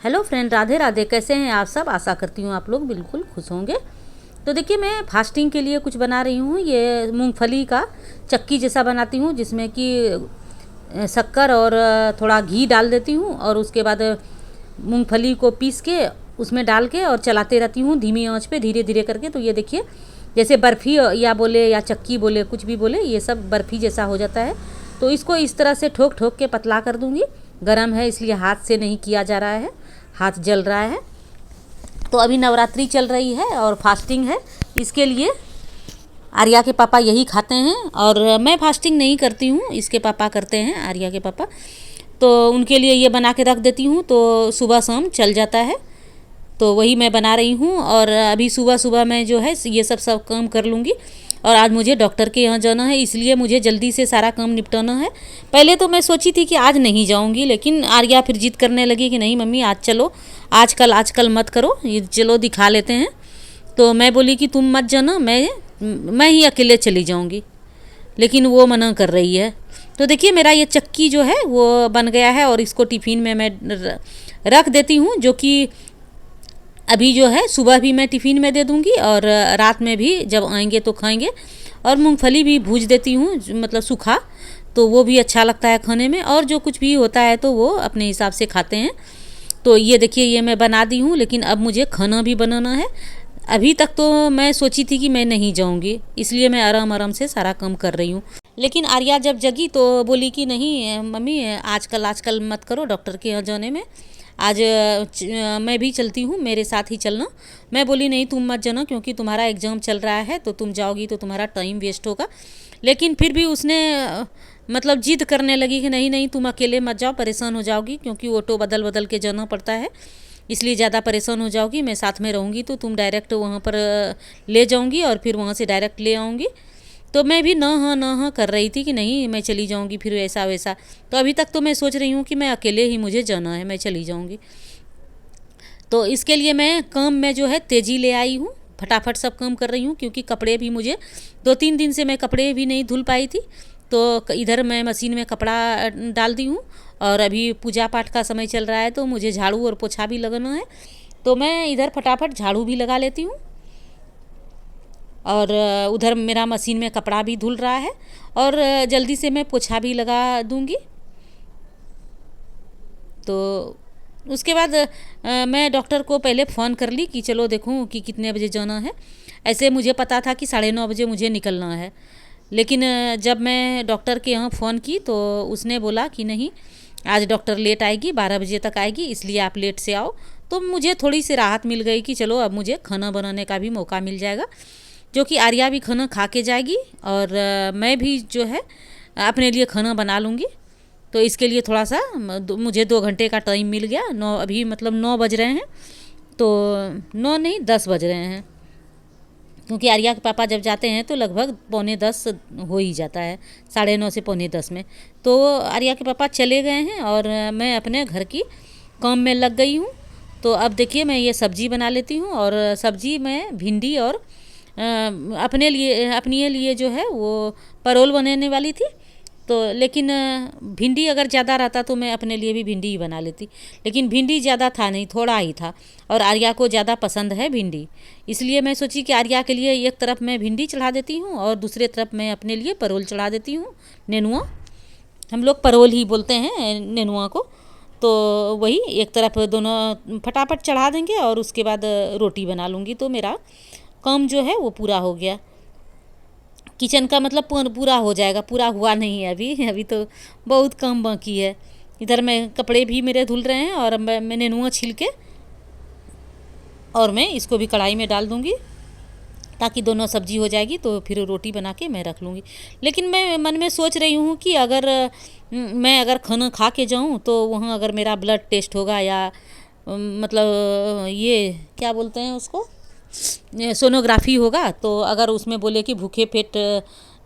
Hello friend, Radhe Radhe. कैसे हैं आप सब? आशा करती हूँ आप लोग बिल्कुल खुश होंगे। तो देखिए, मैं फास्टिंग के लिए कुछ बना रही हूँ। ये मूंगफली का चक्की जैसा बनाती हूँ, जिसमें कि शक्कर और थोड़ा घी डाल देती हूँ, और उसके बाद मूंगफली को पीस के उसमें डाल के और चलाते रहती हूँ धीमी आंच पे, धीरे धीरे करके। तो ये देखिए, जैसे बर्फ़ी या बोले या चक्की बोले, कुछ भी बोले, ये सब बर्फ़ी जैसा हो जाता है। तो इसको इस तरह से ठोक ठोक के पतला कर दूँगी। गरम है इसलिए हाथ से नहीं किया जा रहा है, हाथ जल रहा है। तो अभी नवरात्रि चल रही है और फास्टिंग है, इसके लिए आर्या के पापा यही खाते हैं। और मैं फास्टिंग नहीं करती हूँ, इसके पापा करते हैं, आर्या के पापा। तो उनके लिए ये बना के रख देती हूँ, तो सुबह शाम चल जाता है। तो वही मैं बना रही हूँ। और अभी सुबह सुबह मैं जो है ये सब काम कर लूँगी। और आज मुझे डॉक्टर के यहाँ जाना है, इसलिए मुझे जल्दी से सारा काम निपटाना है। पहले तो मैं सोची थी कि आज नहीं जाऊँगी, लेकिन आर्या फिर जिद करने लगी कि नहीं मम्मी आज चलो, आजकल मत करो, ये चलो दिखा लेते हैं। तो मैं बोली कि तुम मत जाना, मैं ही अकेले चली जाऊँगी, लेकिन वो मना कर रही है। तो देखिए, मेरा ये चक्की जो है वो बन गया है, और इसको टिफ़िन में मैं रख देती हूँ, जो कि अभी जो है सुबह भी मैं टिफ़िन में दे दूँगी और रात में भी जब आएंगे तो खाएंगे। और मूंगफली भी भूज देती हूँ, मतलब सूखा, तो वो भी अच्छा लगता है खाने में। और जो कुछ भी होता है तो वो अपने हिसाब से खाते हैं। तो ये देखिए, ये मैं बना दी हूँ, लेकिन अब मुझे खाना भी बनाना है। अभी तक तो मैं सोची थी कि मैं नहीं जाऊँगी, इसलिए मैं आराम आराम से सारा काम कर रही हूँ। लेकिन आर्या जब जगी तो बोली कि नहीं मम्मी, आजकल मत करो डॉक्टर के यहाँ जाने में, आज मैं भी चलती हूँ, मेरे साथ ही चलना। मैं बोली नहीं तुम मत जाना, क्योंकि तुम्हारा एग्ज़ाम चल रहा है, तो तुम जाओगी तो तुम्हारा टाइम वेस्ट होगा। लेकिन फिर भी उसने मतलब जिद करने लगी कि नहीं नहीं तुम अकेले मत जाओ, परेशान हो जाओगी, क्योंकि ऑटो बदल बदल के जाना पड़ता है, इसलिए ज़्यादा परेशान हो जाओगी। मैं साथ में रहूँगी तो तुम डायरेक्ट वहाँ पर ले जाऊँगी और फिर वहाँ से डायरेक्ट ले आऊँगी। तो मैं भी ना हाँ कर रही थी कि नहीं मैं चली जाऊँगी, फिर ऐसा वैसा। तो अभी तक तो मैं सोच रही हूँ कि मैं अकेले ही मुझे जाना है, मैं चली जाऊँगी। तो इसके लिए मैं काम में जो है तेज़ी ले आई हूँ, फटाफट सब काम कर रही हूँ, क्योंकि कपड़े भी मुझे 2-3 दिन से मैं कपड़े भी नहीं धुल पाई थी। तो इधर मैं मशीन में कपड़ा डाल दी हूँ, और अभी पूजा पाठ का समय चल रहा है, तो मुझे झाड़ू और पोछा भी लगाना है। तो मैं इधर फटाफट झाड़ू भी लगा लेती हूँ, और उधर मेरा मशीन में कपड़ा भी धुल रहा है, और जल्दी से मैं पोछा भी लगा दूँगी। तो उसके बाद मैं डॉक्टर को पहले फ़ोन कर ली कि चलो देखूँ कि कितने बजे जाना है। ऐसे मुझे पता था कि 9:30 बजे मुझे निकलना है, लेकिन जब मैं डॉक्टर के यहाँ फ़ोन की तो उसने बोला कि नहीं, आज डॉक्टर लेट आएगी, 12 बजे तक आएगी, इसलिए आप लेट से आओ। तो मुझे थोड़ी सी राहत मिल गई कि चलो अब मुझे खाना बनाने का भी मौका मिल जाएगा, जो कि आर्या भी खाना खा के जाएगी, और मैं भी जो है अपने लिए खाना बना लूँगी। तो इसके लिए थोड़ा सा मुझे 2 घंटे का टाइम मिल गया। अभी मतलब 9 बज रहे हैं, तो 9 नहीं 10 बज रहे हैं, क्योंकि आर्या के पापा जब जाते हैं तो लगभग 9:45 हो ही जाता है, 9:30 से 9:45 में। तो आर्या के पापा चले गए हैं और मैं अपने घर की काम में लग गई हूँ। तो अब देखिए, मैं ये सब्ज़ी बना लेती हूँ, और सब्ज़ी में भिंडी और अपने लिए जो है वो परोल बनाने वाली थी। तो लेकिन भिंडी अगर ज़्यादा रहता तो मैं अपने लिए भी भिंडी ही बना लेती, लेकिन भिंडी ज़्यादा था नहीं, थोड़ा ही था, और आर्या को ज़्यादा पसंद है भिंडी। इसलिए मैं सोची कि आर्या के लिए एक तरफ मैं भिंडी चढ़ा देती हूँ, और दूसरे तरफ मैं अपने लिए परोल चढ़ा देती हूँ, नेनुआ। हम लोग परोल ही बोलते हैं नेनुआ को। तो वही एक तरफ दोनों फटाफट चढ़ा देंगे, और उसके बाद रोटी बना लूँगी, तो मेरा काम जो है वो पूरा हो गया। किचन का मतलब पूरा हो जाएगा, पूरा हुआ नहीं है अभी, अभी तो बहुत कम बाकी है। इधर मैं कपड़े भी मेरे धुल रहे हैं, और मैं नेनुआ छिल के और मैं इसको भी कढ़ाई में डाल दूँगी, ताकि दोनों सब्जी हो जाएगी, तो फिर रोटी बना के मैं रख लूँगी। लेकिन मैं मन में सोच रही हूँ कि मैं अगर खाना खा के जाऊँ तो वहाँ अगर मेरा ब्लड टेस्ट होगा, या मतलब ये क्या बोलते हैं उसको, सोनोग्राफी होगा, तो अगर उसमें बोले कि भूखे पेट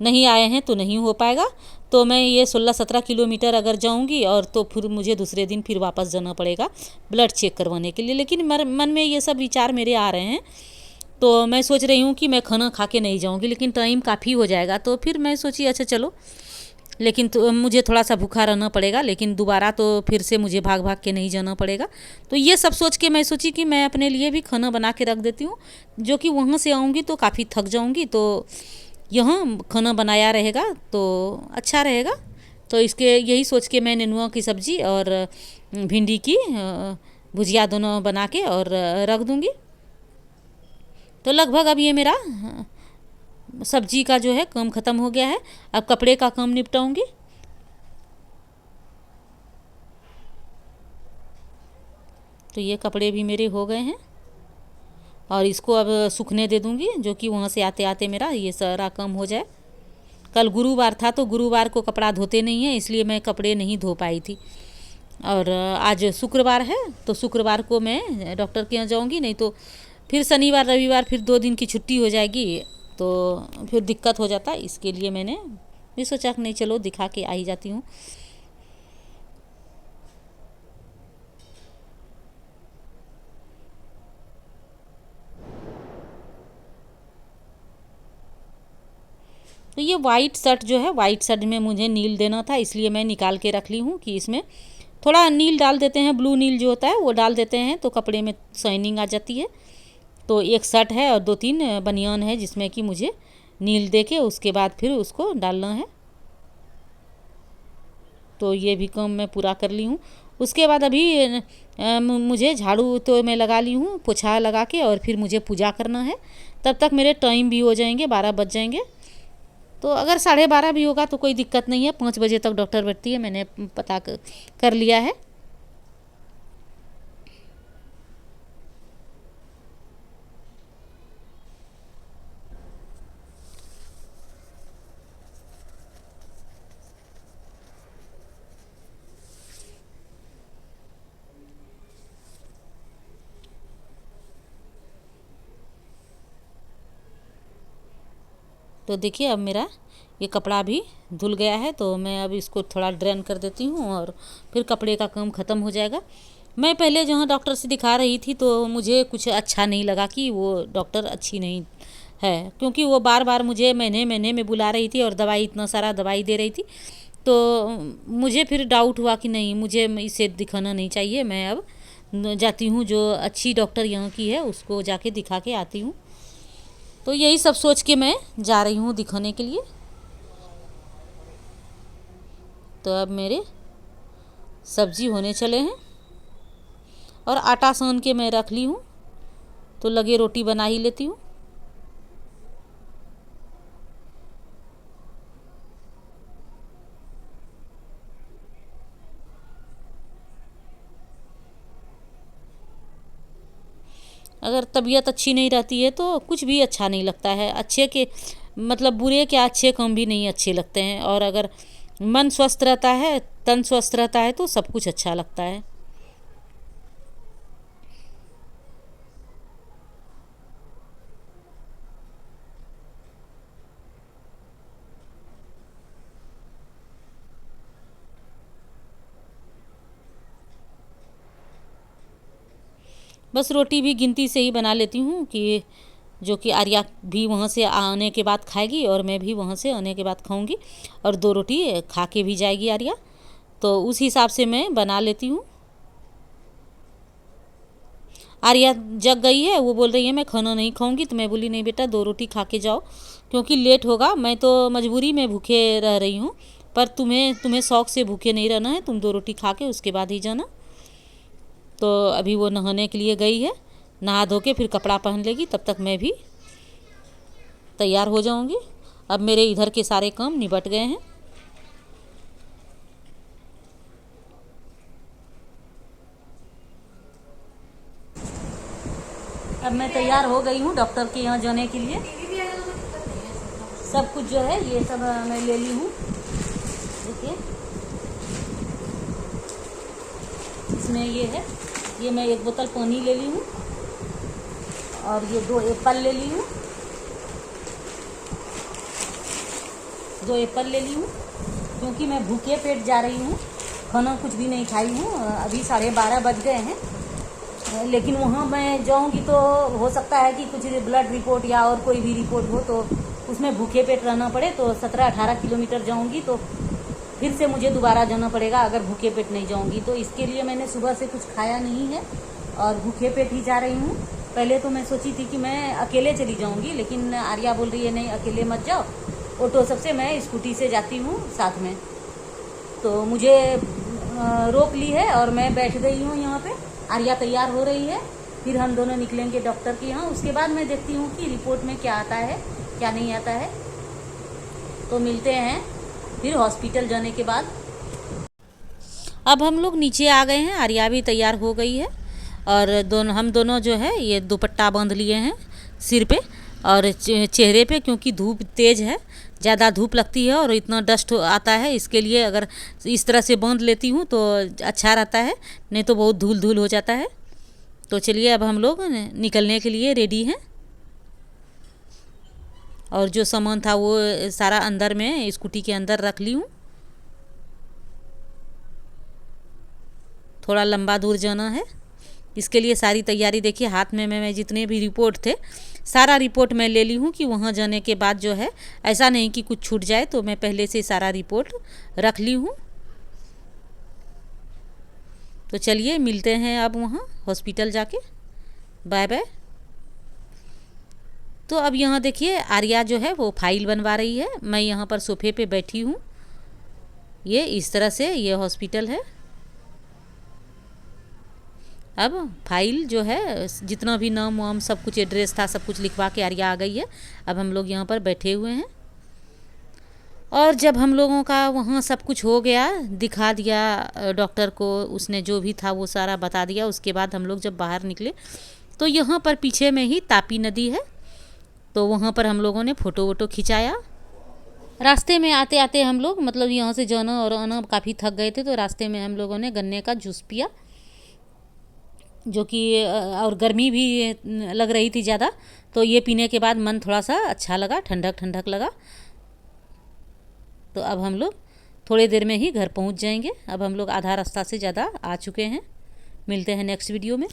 नहीं आए हैं तो नहीं हो पाएगा। तो मैं ये 16-17 किलोमीटर अगर जाऊंगी, और तो फिर मुझे दूसरे दिन फिर वापस जाना पड़ेगा ब्लड चेक करवाने के लिए। लेकिन मन में ये सब विचार मेरे आ रहे हैं, तो मैं सोच रही हूँ कि मैं खाना खा के नहीं जाऊँगी, लेकिन टाइम काफ़ी हो जाएगा। तो फिर मैं सोची अच्छा चलो लेकिन तो मुझे थोड़ा सा भूखा रहना पड़ेगा, लेकिन दोबारा तो फिर से मुझे भाग भाग के नहीं जाना पड़ेगा। तो ये सब सोच के मैं सोची कि मैं अपने लिए भी खाना बना के रख देती हूँ, जो कि वहाँ से आऊँगी तो काफ़ी थक जाऊँगी, तो यहाँ खाना बनाया रहेगा तो अच्छा रहेगा। तो इसके यही सोच के मैं नेनुआ की सब्ज़ी और भिंडी की भुजिया दोनों बना के और रख दूँगी। तो लगभग अब ये मेरा सब्जी का जो है काम ख़त्म हो गया है। अब कपड़े का काम निपटाऊंगी। तो ये कपड़े भी मेरे हो गए हैं और इसको अब सूखने दे दूंगी, जो कि वहाँ से आते आते मेरा ये सारा काम हो जाए। कल गुरुवार था तो गुरुवार को कपड़ा धोते नहीं है, इसलिए मैं कपड़े नहीं धो पाई थी। और आज शुक्रवार है तो शुक्रवार को मैं डॉक्टर के यहाँ जाऊँगी, नहीं तो फिर शनिवार रविवार फिर 2 दिन की छुट्टी हो जाएगी तो फिर दिक्कत हो जाता है। इसके लिए मैंने भी सोचा कि नहीं, चलो दिखा के आ ही जाती हूँ। तो ये वाइट शर्ट जो है, वाइट शर्ट में मुझे नील देना था, इसलिए मैं निकाल के रख ली हूँ कि इसमें थोड़ा नील डाल देते हैं, ब्लू नील जो होता है वो डाल देते हैं तो कपड़े में शाइनिंग आ जाती है। तो एक शर्ट है और 2-3 बनियान है जिसमें कि मुझे नील दे के उसके बाद फिर उसको डालना है। तो ये भी काम मैं पूरा कर ली हूँ। उसके बाद अभी मुझे झाड़ू तो मैं लगा ली हूँ, पोछा लगा के, और फिर मुझे पूजा करना है। तब तक मेरे टाइम भी हो जाएंगे, 12 बज जाएंगे। तो अगर 12:30 भी होगा तो कोई दिक्कत नहीं है, 5 बजे तक डॉक्टर बैठती है, मैंने पता कर लिया है। तो देखिए अब मेरा ये कपड़ा भी धुल गया है, तो मैं अब इसको थोड़ा ड्रेन कर देती हूँ और फिर कपड़े का काम ख़त्म हो जाएगा। मैं पहले जहाँ डॉक्टर से दिखा रही थी तो मुझे कुछ अच्छा नहीं लगा कि वो डॉक्टर अच्छी नहीं है, क्योंकि वो बार बार मुझे महीने महीने में बुला रही थी और दवाई इतना सारा दवाई दे रही थी। तो मुझे फिर डाउट हुआ कि नहीं, मुझे इसे दिखाना नहीं चाहिए। मैं अब जाती हूँ, जो अच्छी डॉक्टर यहाँ की है उसको जाके दिखा के आती हूँ। तो यही सब सोच के मैं जा रही हूँ दिखाने के लिए। तो अब मेरे सब्जी होने चले हैं और आटा सान के मैं रख ली हूँ, तो लगे रोटी बना ही लेती हूँ। अगर तबीयत अच्छी नहीं रहती है तो कुछ भी अच्छा नहीं लगता है। अच्छे के मतलब बुरे के अच्छे काम भी नहीं अच्छे लगते हैं, और अगर मन स्वस्थ रहता है, तन स्वस्थ रहता है तो सब कुछ अच्छा लगता है। बस रोटी भी गिनती से ही बना लेती हूँ कि जो कि आर्या भी वहाँ से आने के बाद खाएगी और मैं भी वहाँ से आने के बाद खाऊंगी, और 2 रोटी खा के भी जाएगी आर्या। तो उस हिसाब से मैं बना लेती हूँ। आर्या जग गई है, वो बोल रही है मैं खाना नहीं खाऊंगी, तो मैं बोली नहीं बेटा 2 रोटी खा के जाओ, क्योंकि लेट होगा। मैं तो मजबूरी में भूखे रह रही हूँ, पर तुम्हें शौक़ से भूखे नहीं रहना है, तुम 2 रोटी खा के उसके बाद ही जाना। तो अभी वो नहाने के लिए गई है, नहा धो के फिर कपड़ा पहन लेगी, तब तक मैं भी तैयार हो जाऊंगी। अब मेरे इधर के सारे काम निपट गए हैं। अब मैं तैयार हो गई हूँ डॉक्टर के यहाँ जाने के लिए। सब कुछ जो है ये सब मैं ले ली हूँ। देखिए इसमें ये है, ये मैं 1 बोतल पानी ले ली हूँ और ये 2 एप्पल ले ली हूँ, 2 एप्पल ले ली हूँ, क्योंकि मैं भूखे पेट जा रही हूँ, खाना कुछ भी नहीं खाई हूँ। अभी 12:30 बज गए हैं, लेकिन वहाँ मैं जाऊँगी तो हो सकता है कि कुछ ब्लड रिपोर्ट या और कोई भी रिपोर्ट हो तो उसमें भूखे पेट रहना पड़े। तो 17-18 किलोमीटर जाऊँगी तो फिर से मुझे दोबारा जाना पड़ेगा अगर भूखे पेट नहीं जाऊंगी। तो इसके लिए मैंने सुबह से कुछ खाया नहीं है और भूखे पेट ही जा रही हूँ। पहले तो मैं सोची थी कि मैं अकेले चली जाऊंगी, लेकिन आर्या बोल रही है नहीं अकेले मत जाओ, ऑटो सबसे, मैं स्कूटी से जाती हूँ साथ में। तो मुझे रोक ली है और मैं बैठ गई हूँ यहाँ पे। आर्या तैयार हो रही है, फिर हम दोनों निकलेंगे डॉक्टर के यहाँ। उसके बाद मैं देखती हूँ कि रिपोर्ट में क्या आता है क्या नहीं आता है। तो मिलते हैं फिर हॉस्पिटल जाने के बाद। अब हम लोग नीचे आ गए हैं, आर्या भी तैयार हो गई है और हम दोनों जो है ये दुपट्टा बांध लिए हैं सिर पे और चेहरे पे, क्योंकि धूप तेज़ है, ज़्यादा धूप लगती है और इतना डस्ट आता है। इसके लिए अगर इस तरह से बांध लेती हूँ तो अच्छा रहता है, नहीं तो बहुत धूल धूल हो जाता है। तो चलिए अब हम लोग निकलने के लिए रेडी हैं और जो सामान था वो सारा अंदर में स्कूटी के अंदर रख ली हूँ। थोड़ा लंबा दूर जाना है, इसके लिए सारी तैयारी देखिए हाथ में मैं जितने भी रिपोर्ट थे सारा रिपोर्ट मैं ले ली हूँ कि वहाँ जाने के बाद जो है ऐसा नहीं कि कुछ छूट जाए, तो मैं पहले से सारा रिपोर्ट रख ली हूँ। तो चलिए मिलते हैं अब वहाँ हॉस्पिटल जाके। Bye bye. तो अब यहाँ देखिए आर्या जो है वो फाइल बनवा रही है, मैं यहाँ पर सोफे पे बैठी हूँ। ये इस तरह से ये हॉस्पिटल है। अब फाइल जो है जितना भी नाम वाम सब कुछ एड्रेस था सब कुछ लिखवा के आर्या आ गई है। अब हम लोग यहाँ पर बैठे हुए हैं और जब हम लोगों का वहाँ सब कुछ हो गया, दिखा दिया डॉक्टर को, उसने जो भी था वो सारा बता दिया। उसके बाद हम लोग जब बाहर निकले तो यहाँ पर पीछे में ही तापी नदी है, तो वहाँ पर हम लोगों ने फ़ोटो वोटो खिंचाया। रास्ते में आते आते हम लोग मतलब यहाँ से जाना और आना काफ़ी थक गए थे, तो रास्ते में हम लोगों ने गन्ने का जूस पिया, जो कि और गर्मी भी लग रही थी ज़्यादा, तो ये पीने के बाद मन थोड़ा सा अच्छा लगा, ठंडक ठंडक लगा। तो अब हम लोग थोड़ी देर में ही घर पहुंच जाएंगे। अब हम लोग आधा रास्ता से ज़्यादा आ चुके हैं। मिलते हैं नेक्स्ट वीडियो में।